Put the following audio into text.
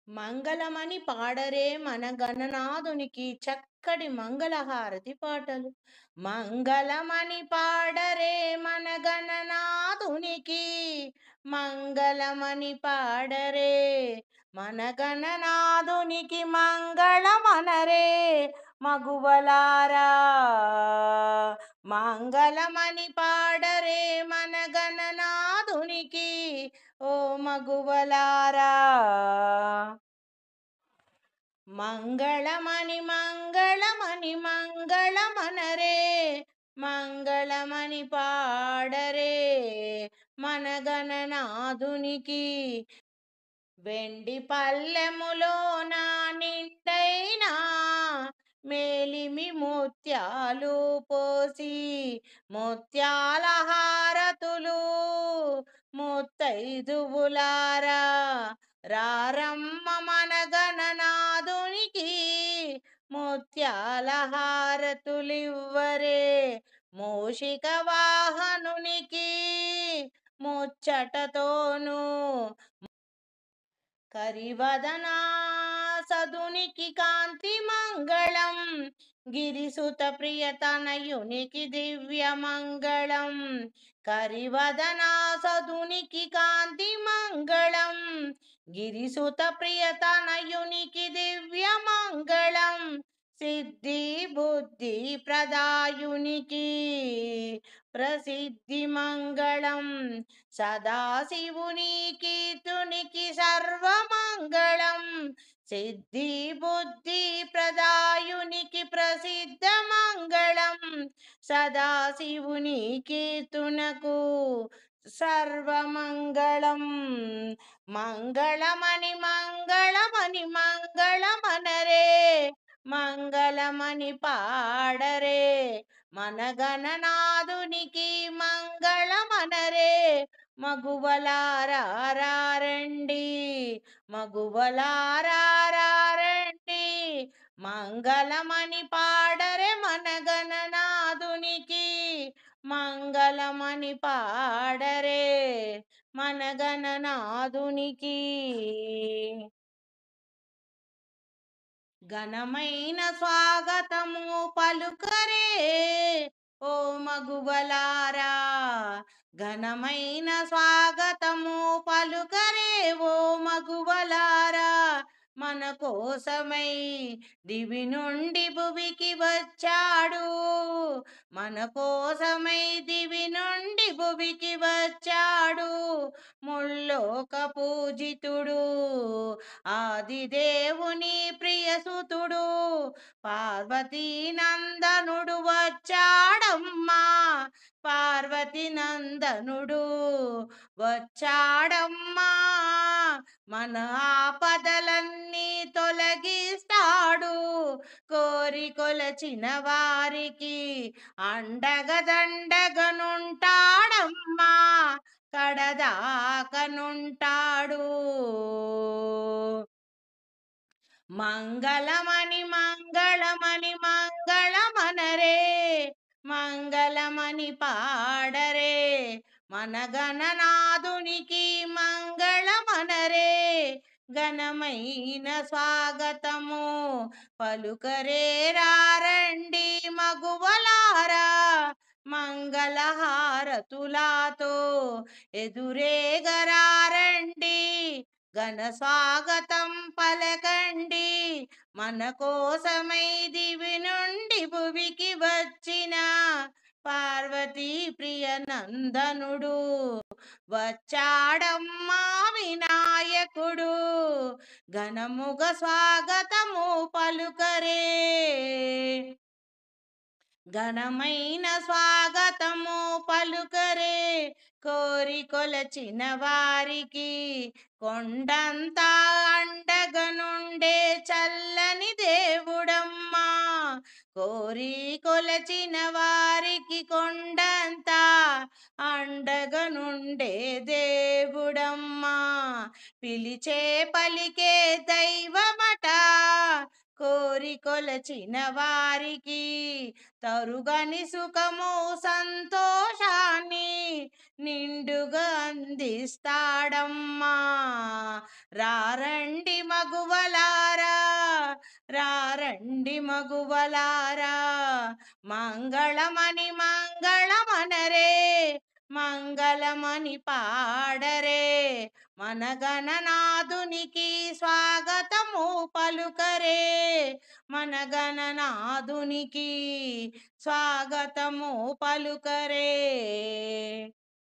మంగళమని పాడరే మన గణనాథునికి చక్కటి మంగళహారతి పాటలు. మంగళమని పాడరే మన గణనాథునికి, మంగళమని పాడరే మన గణనాథునికి, మంగళమనరే మగువలారా. మంగళమని పాడరే మన గణనాథునికి, ఓ మగువలారా. మంగళమని మంగళమని మంగళమనరే, మంగళమని పాడరే మన గణనాథునికి. వెండి పల్లెములోన నిండైనా మేలిమి ముత్యాలు పోసి, ముత్యాల హారతులు ముత్తైదువులారా. రారమ్మ మన గణనాథునికి, ముత్యాల హారతులివ్వరే మూషిక వాహనునికి ముచ్చటతోను. కరివదనా సదునికి కాంతి మంగళం, గిరిసుత ప్రియతనయునికి దివ్య మంగళం. కరివదనా సదునికి కాంతి మంగళం, గిరిసుత ప్రియతనయునికి దివ్య మంగళం. సిద్ధి బుద్ధి ప్రదాయునికి ప్రసిద్ధి మంగళం. సదాశివుని కీర్తునికి సర్వమంగళం. సిద్ధి బుద్ధి ప్రదాయునికి ప్రసిద్ధ మంగళం. సదాశివుని కీర్తునకు సర్వమంగళం. మంగళమని మంగళమని మంగళమనరే, మంగళమని పాడరే మన గణనాథునికి, మంగళమనరే మగువలారా. రండి మగువలారా రండి, మంగళమని పాడరే మన గణనాథునికి, మంగళమని పాడరే మన గణనాథునికి. ఘనమైన స్వాగతము పలుకరే ఓ మగువలారా. ఘనమైన స్వాగతము పలుకరే ఓ మగువలారా. మన కోసమై దివి నుండి భువికి వచ్చాడు, మన కోసమై దివి నుండి భువికి వచ్చాడు. ముల్లోక పూజితుడు ఆదిదేవుని ప్రియసుతుడు, పార్వతీ నందనుడు వచ్చాడమ్మా. పార్వతీ నందనుడు వచ్చాడమ్మా, మన ఆపదలన్నీ తొలగిస్తాడు. కోరి కొలచిన వారికి అండగదండగనుంటాడమ్మా, కడదాకనుంటాడు. మంగళమని మంగళమని మంగళమనరే, మంగళమని పాడరే మన గణనాథునికి, మంగళమనరే ఘనమైన స్వాగతము పలుకరే. రండి మగువలారా, మంగళహారతులాతో ఎదురేగరారండి. ఘన స్వాగతం పలకండి, మన కోసమై దివి నుండి భువికి వచ్చిన పార్వతీ ప్రియ నందనుడు వచ్చాడమ్మా వినాయకుడు. ఘనముగ స్వాగతము పలుకరే, ఘనమైన స్వాగతము పలుకరే. కోరి కొలచిన వారికి కొండంతా అండగనుండే చల్లని దేవుడమ్మా. కోరి కొలచిన వారికి కొండంతా అండగనుండే దేవుడమ్మా. పిలిచే పలికే దైవమట, కోరి కొలచిన వారికి తరుగని సుఖము సంతోషాన్ని నిండుగా అందిస్తాడమ్మా. రారండి మగువలారా, రారండి మగువలారా, మంగళమని మంగళమనరే, మంగళమని పాడరే, మన గణనాథునికి స్వాగతము పలుకరే, మన గణనాథునికి స్వాగతము పలుకరే.